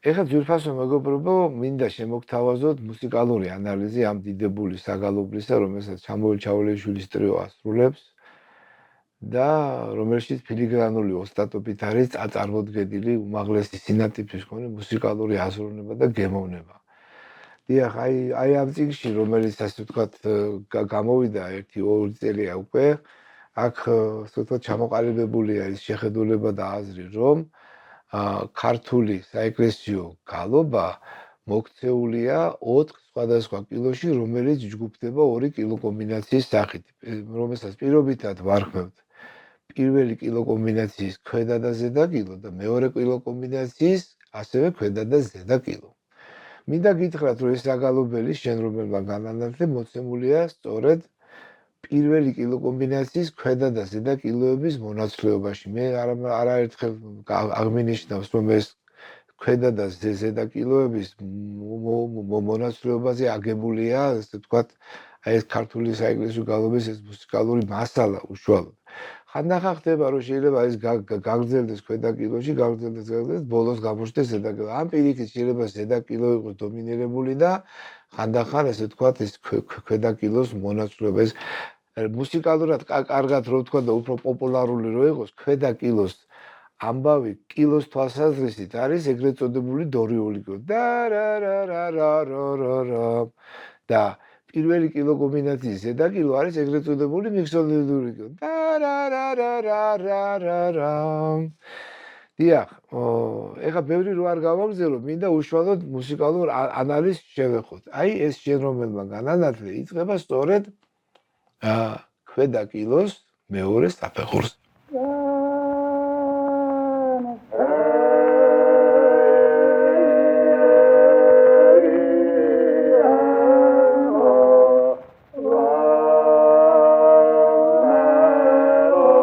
ეხლა ძვირფასო მეგობრებო, მინდა შემოგთავაზოთ მუსიკალური ანალიზი ამ დიდებული საგალობლისა, რომელსაც ჩამოილ ჩაოლეშვილის ტრიო ასრულებს და რომელშიც ფილიგრანული ოსტატობით არის წარმოდგენილი უმაღლესი სინათიფის მქონე მუსიკალური აზროვნება და გემოვნება. დიახ, აი ამ წიგნში, რომელიც ასე ვთქვათ, გამოვიდა 1-2 წელია უკვე, აქ ასე ვთქვათ, ჩამოყალიბებულია ის შეხედულება და აზრი, რომ ქართული საეკლესიო გალობა მოქცეულია 4 სხვადასხვა კილოში, რომელიც ჯგუფდება 2 კილო კომბინაციის სახით, რომელსაც პირობითად ვარქმევთ პირველი კილო კომბინაციის ქვედა და ზედა კილო და მეორე კილო კომბინაციის ასევე ქვედა და ზედა კილო. მინდა გითხრათ, რომ ეს საგალობელი შენ რომელმან განანათლე მოცემულია სწორედ პირველი კილო კომბინაციის ქვედა და ზედა კილოების მონაცვლეობაში. მე არაერთხელ აღმინიშნავს, რომ ეს ქვედა და ზედა კილოების მონაცვლეობაზე აგებულია, ასე ვთქვათ, აი ეს ქართული საეკლესიო გალობის ეს მუსიკალური მასალა უშუალოდ. ხანდახან ხდება, რომ შეიძლება ეს გაგრძელდეს ქვედა კილოში, გაგრძელდეს, ბოლოს გამოჩნდეს ზედა კილო. ამ პირიქით შეიძლება ზედა კილო იყოს დომინირებული და ხანდახან ესე ვთქვათ, ეს ქვედა კილოს მონაცვლეობა ეს მუსიკალურად კარგად რო ვთქვა და უფრო პოპულარული რო იყოს, ქვედა კილოს ამბავი კილოს თვალსაზრისით არის ეგრეთ წოდებული დორიული კილო. და პირველი კილო კომბინაციის ზედა კილო არის ეგრეთ წოდებული მიქსოლიდური კილო. დიახ, ეხლა ბევრი რო არ გავაგზავნო, მინდა უშუალოდ მუსიკალურ ანალიზს შევეხოთ. აი ეს შენ რომელმან განანათლე იწყება სწორედ ქვედა კილოს მეორე საფეხურს.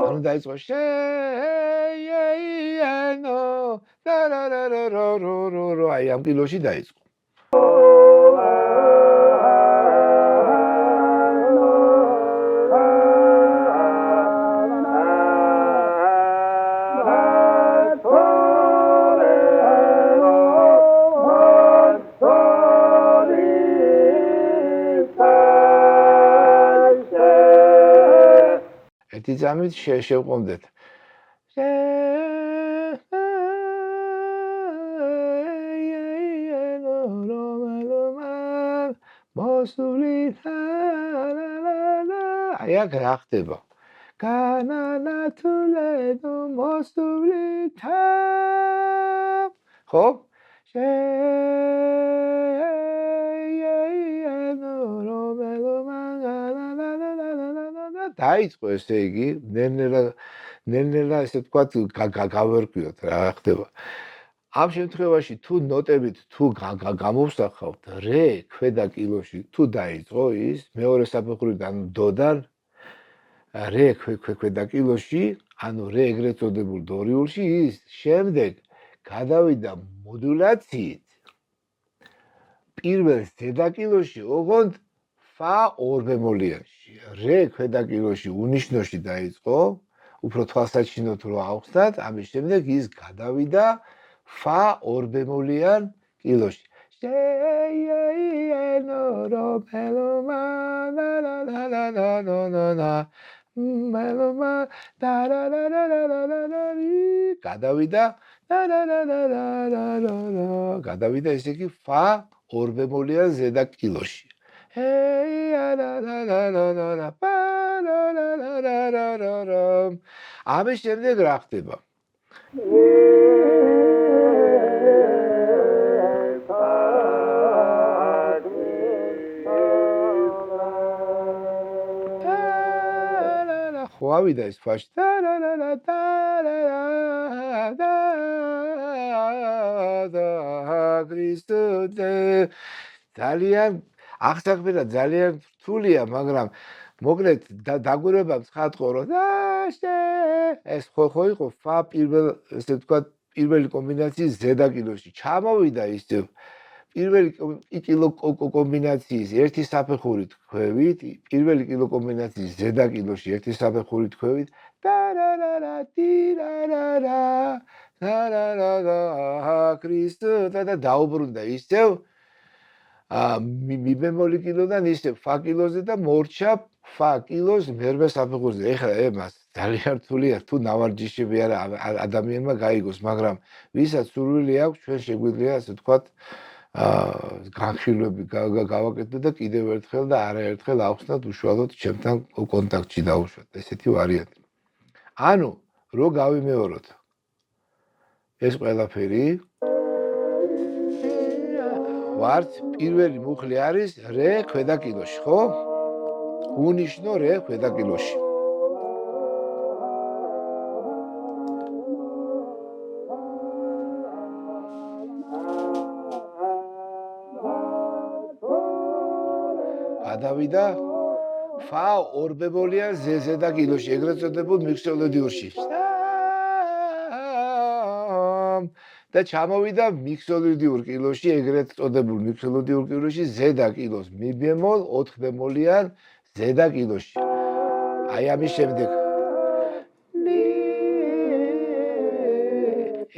ანუ დაიწყო შეიენო აი ამ კილოში დაიწყო. ერთი წამით შევყომდეთ. აი აქ რა ხდება? განანათლენო მოსულითა ხო? დაიწყო ესე იგი, ნელ-ნელა ესე ვთქვათ, გავერკვიოთ რა ხდება. ამ შემთხვევაში თუ ნოტებით თუ გამოვსახავთ რე ქვედა კილოში თუ დაიწყო ის მეორე საფეხურიდან დოდან რე ქვედა კილოში, ანუ რე ეგრეთ წოდებულ დორიულში ის შემდეგ გადავიდა მოდულაციით პირველ ზედა კილოში ოღონდ ფა ორბემოლიანში. რე ქვედა კილოში უნიშნოში დაიწყო, უფრო თვალსაჩინოდ რო ავხსნათ, ამის შემდეგ ის გადავიდა ფა ორბემოლიან კილოში. შეიენო რომელმა მელომა გადავიდა ესე იგი ფა ორბემოლიან ზედა კილოში. ამის შემდეგ რა ხდება? ხო ავიდა ეს ფაში. ძალიან აღსაქმე ძალიან რთულია, მაგრამ მოკლედ დაგვირება ცხადყო რომ ეს ხო იყო ფა პირველ ესე ვთქვათ პირველი კომბინაციის ზედა კილოში. ჩამოვიდა ისევ პირველი კილო კომბინაციის ერთი საფეხურით ქვევით, პირველი კილო კომბინაციის ზედა კილოში ერთი საფეხურით ქვევით. ქრისტე და დაუბრუნდა ისევ mi bemol კილოდან ისევ ფა კილოზე და მორჩა ფა კილოს მერვე საფეხურზე. ეხლა ემას ძალიან რთულია თუ ნავარჯიშები არა ადამიანმა გაიგოს, მაგრამ ვისაც სურვილი აქვს, ჩვენ შეგვიძლია ასე ვთქვათ განხილვები გავაკეთოთ და კიდევ ერთხელ და არაერთხელ ახსნათ უშუალოდ ჩემთან კონტაქტში დავუშვათ. ესეთი ვარიანტი. ანუ რო გავიმეოროთ ეს ყველაფერი ვართ პირველი მუხლი არის რე ქვედა კილოში, ხო? უნიშნო რე ქვედა კილოში. გადავიდა ფა ორბებოლიან ზედა კილოში, ეგრეთ წოდებულ მიქსოლოდიურში. და ჩამოვიდა მიქსოლოდიურ კილოში, ეგრეთ წოდებულ მიქსოლოდიურ კილოში ზედა კილოს mi bemol 4 ბემოლიან ზედა კილოში. აი ამის შემდეგ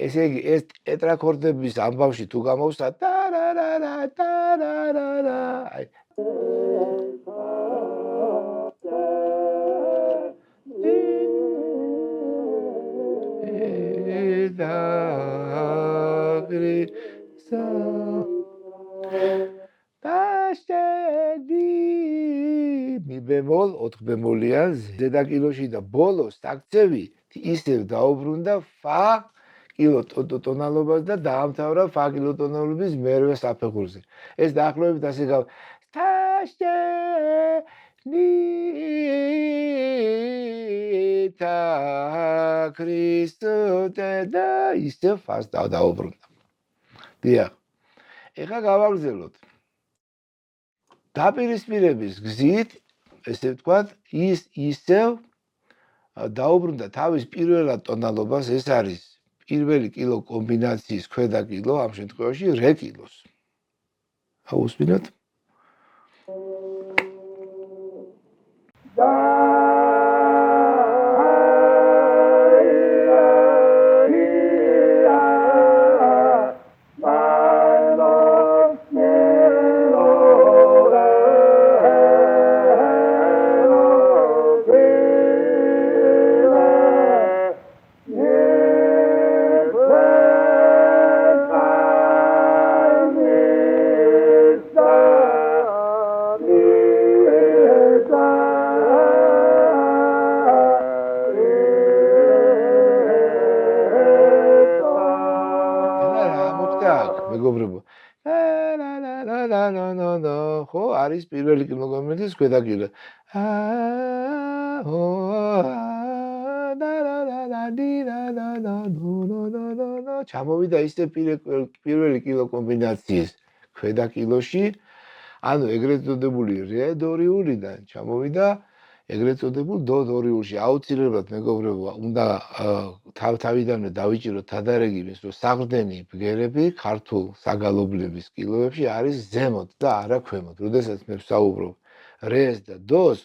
ესე იგი ეს ტეტრაქორდების ამბავში თუ გამოვსა ტარარარა ტარარარა აი mi bemol 4 ბემოლიან ზედა კილოში და ბოლოს აქცევი ისევ დაუბრუნდა ფა კილო ტონალობას და დაამთავრა ფა კილო ტონალობის მერვე საფეხურზე. ეს დაახლოებით ასე ნიტა ქრისტე და ისევ ფას დაუბრუნდა. დიახ. ეხლა გავაგრძელოთ. დაპირისპირების გზით, ესე ვთქვათ, ის ისევ დაუბრუნდა თავის პირველად ტონალობას, ეს არის პირველი კილო კომბინაციის ქვედა კილო, ამ შემთხვევაში რე კილოს. აუსმინოთ. მეგობრებო ხო არის პირველი კილო კომბინაციის ქვედა კილო ჩამოვიდა ისე პირველი კილო კომბინაციის ქვედა კილოში ანუ ეგრეთ წოდებული რე დორიულიდან ჩამოვიდა ეგრეთ წოდებულ დო დორიულში აუცილებლად მეგობრებო უნდა თავიდანვე დავიჭიროთ თადარიგის რომ საყრდენი ბგერები ქართულ საგალობლების კილოებში არის ზემოთ და არა ქვემოთ. როდესაც მე ვსაუბრობ რეს და დოს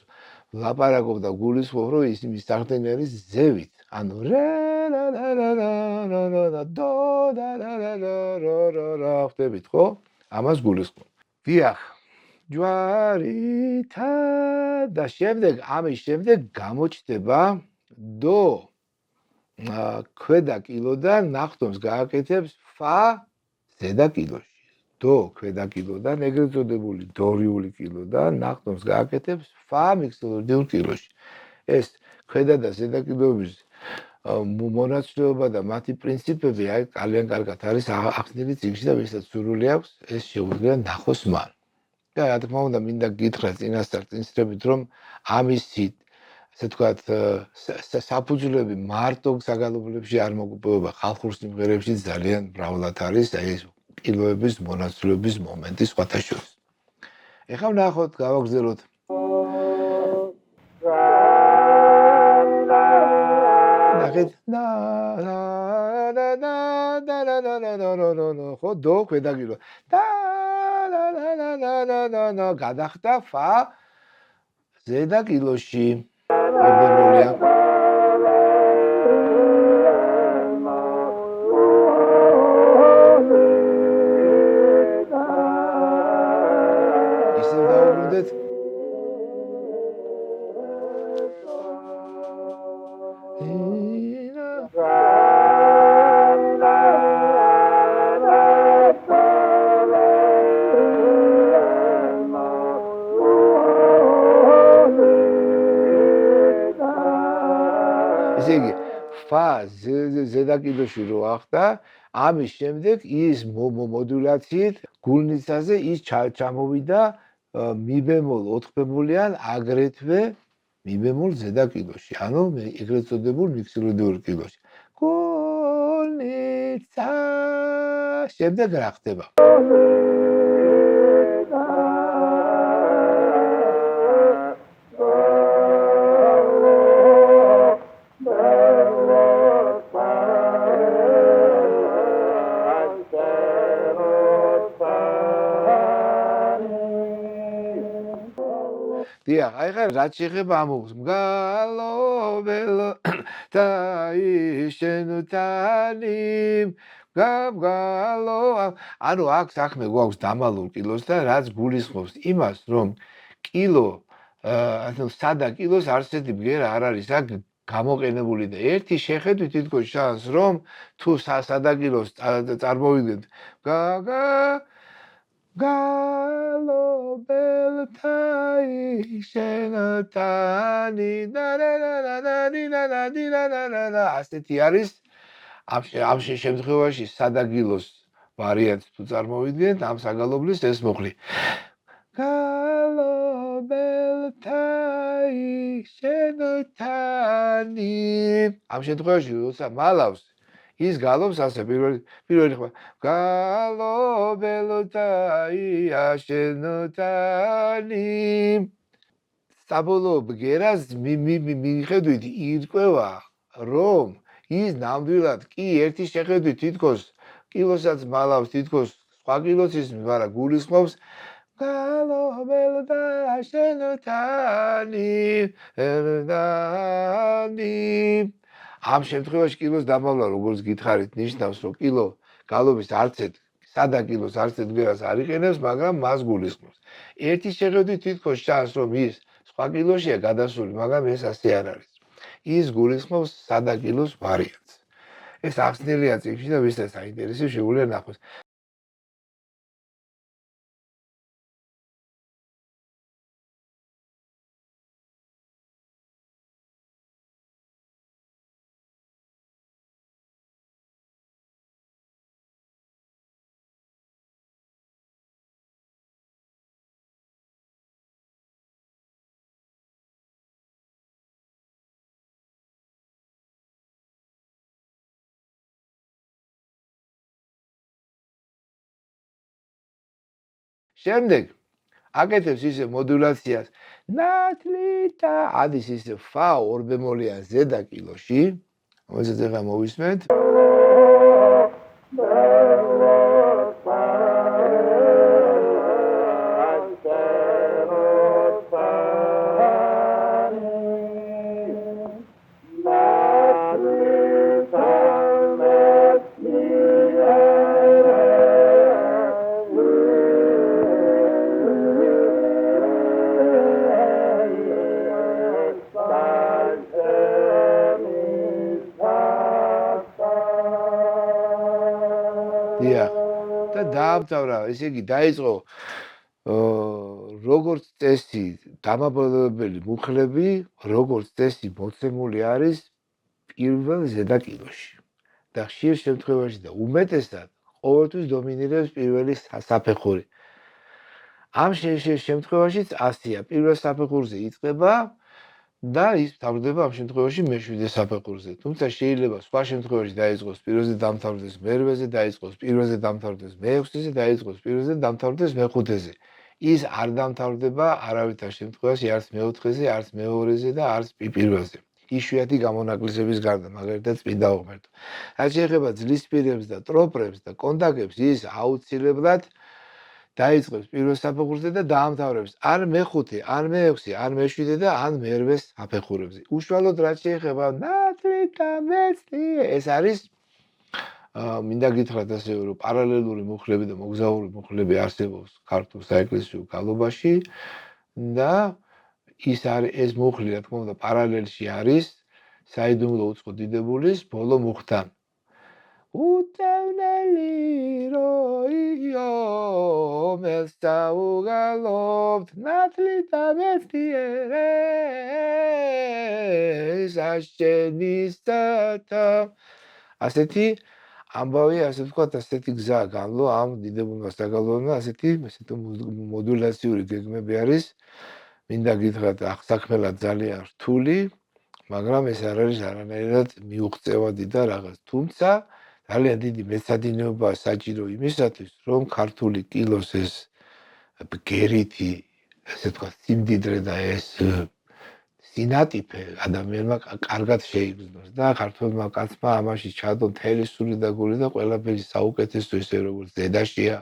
ლაპარაკობ და გულისხმობ რომ ის საყრდენი არის ზევით. ანუ რე დო და ხდებით ხო? ამას გულისხმობ. დიახ. ჯვარითა და შემდეგ ამის შემდეგ გამოჩნდება დო ქვედა კილოდან ნახტომს გააკეთებს ფა ზედა კილოში. დო ქვედა კილოდან ეგრეთ წოდებული დორიული კილოდან ნახტომს გააკეთებს ფა მიქსოლოდიურ კილოში. ეს ქვედა და ზედა კილოების მონაცვლეობა და მათი პრინციპები აი ძალიან კარგად არის ახსნილი წიგნში და ვისაც სურვილი აქვს ეს შეუძლია ნახოს მან. და რა თქმა უნდა მინდა გითხრა წინასწარ წინსწრებით რომ ამისით ასე ვთქვათ საფუძვლები მარტო საგალობლებში არ მოგუპოვება ხალხურ სიმღერებში ძალიან მრავლად არის აი ეს კილოების მონაცვლეობის მომენტი სხვათა შორის. ეხლა ვნახოთ გავაგრძელოთ ნახეთ ხო დო ქვედა კილო გადახდა ფა ზედა კილოში ორბემოლია ზედაკილოში რო ახდა, ამის შემდეგ ის მოდულაციით გულნიცაზე ის ჩამოვიდა mi bemol 4 ბემოლიან აგრეთვე mi bemol ზედაკილოში, ანუ ეგრეთ წოდებულ მიქსილოდიურ კილოში. გულნიცა შემდეგ რა ხდება? დიახ, აი ხა რაც შეეხება ამ მგალობელო დაიშენთანი გამგალო ანუ აქ საქმე გვაქვს დამალულ კილოსთან, რაც გულისხმობს იმას, რომ კილო ანუ სადა კილოს არსეთი ბგერა არ არის აქ გამოყენებული და ერთი შეხედვით თითქოს ჩანს, რომ თუ სადა კილოს წარმოვიდგენთ გალობელთაიშენთანი ასეთი არის ამ შემთხვევაში სადა კილოს ვარიანტს თუ წარმოვიდგენთ ამ საგალობლის ეს მოხლი გალობელთაიშენთანი ამ შემთხვევაში როცა მალავს ის გალობს ასე პირველი ხმა გალობელთაიშენთანი საბოლოო ბგერას მიხედვით ირკვევა რომ ის ნამდვილად კი ერთი შეხედვით თითქოს კილოსაც მალავს თითქოს სხვა კილოსის მაგრამ გულისხმობს გალობელთაიშენთანი ამ შემთხვევაში კილოს დამავლა როგორც გითხარით ნიშნავს რომ კილო გალობის არცეთ სადა კილოს არცეთ ბგერას არ იყენებს მაგრამ მას გულისხმობს ერთი შეხედვით თითქოს ჩანს რომ ის სხვა კილოშია გადასული მაგრამ ეს ასე არ არის ის გულისხმობს სადა კილოს ვარიანტს ეს ახსნილია წიგნში და ვისაც აინტერესებს შეუძლია ნახოს შემდეგ აკეთებს ისე მოდულაციას ნათლიტა ადის ისე ფა 2 ბემოლიან ზედა კილოში რომელსაც ახლა მოვისმენთ და დაამთავრა, ესე იგი დაიწყო როგორც წესი დამაბოლოებელი მუხლები, როგორც წესი მოცემული არის პირველ ზედა კილოში. და ხშირ შემთხვევაში და უმეტესად ყოველთვის დომინირებს პირველი საფეხური. ამ შემთხვევაშიც ასეა, პირველ საფეხურზე იწყება და ის მთავრდება ამ შემთხვევაში მეშვიდე საფეხურზე. თუმცა შეიძლება სხვა შემთხვევაში დაიწყოს პირველზე დამთავრდეს მერვეზე, დაიწყოს პირველზე დამთავრდეს მეექვსეზე, დაიწყოს პირველზე დამთავრდეს მეხუთეზე. ის არ დამთავრდება არავითარ შემთხვევაში არც მეოთხეზე, არც მეორეზე და არც პირველზე. იშვიათი გამონაკლისების გარდა, მაგალითად წმინდა უღმერთო. რაც შეეხება ძლისპირებს და ტროპრებს და კონდაკებს, ის აუცილებლად დაიწყებს პირველ საფეხურზე და დაამთავრებს ან მეხუთე, ან მეექვსე, ან მეშვიდე და ან მერვე საფეხურებზე. უშუალოდ რაც შეეხება ნათლიტა მეცნიე, ეს არის მინდა გითხრათ ასე რომ პარალელური მუხლები და მოგზაური მუხლები არსებობს ქართულ საეკლესიო გალობაში და ის არის ეს მუხლი რა თქმა უნდა პარალელში არის საიდუმლო უცხო დიდებულის ბოლო მუხთან. უტევნელი როიო მელ საუგალობთ ნათლი და მეცნიერებს აშენისათა ასეთი ამბავი, ასე ვთქვათ, ასეთი გზა განლო ამ დიდებულმა საგალობლმა, ასეთი მოდულაციური გეგმები არის. მინდა გითხრათ, საქმელად ძალიან რთული, მაგრამ ეს არ არის არანაირად მიუღწევადი და რაღაც. თუმცა ძალიან დიდი მეცადინეობაა საჭირო იმისათვის, რომ ქართული კილოს ეს ბგერითი, ასე ვთქვათ, სიმდიდრე და ეს სინატიფე ადამიანმა კარგად შეიგრძნოს და ქართველმა კაცმა ამაში ჩადო მთელი სული და გული და ყველაფერი საუკეთესო ისე როგორც ზედაშია,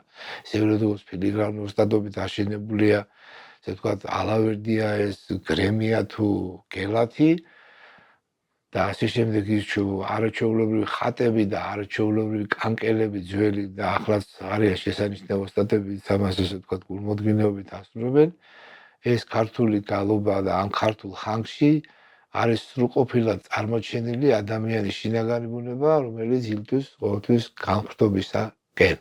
ისე როგორც ფილიგრანულ სტადობით აშენებულია, ასე ვთქვათ, ალავერდია ეს გრემია თუ გელათი და ასე შემდეგ ის არაჩვეულებრივი ხატები და არაჩვეულებრივი კანკელები ძველი და ახლაც არის შესანიშნავი სტატები, ამას ასე ვთქვათ, გულმოდგინეობით ასრულებენ. ეს ქართული გალობა და ამ ქართულ ხანაში არის სრულყოფილად წარმოჩენილი ადამიანის შინაგანი ბუნება, რომელიც ილთვის ყოველთვის განხრთობისა კენ.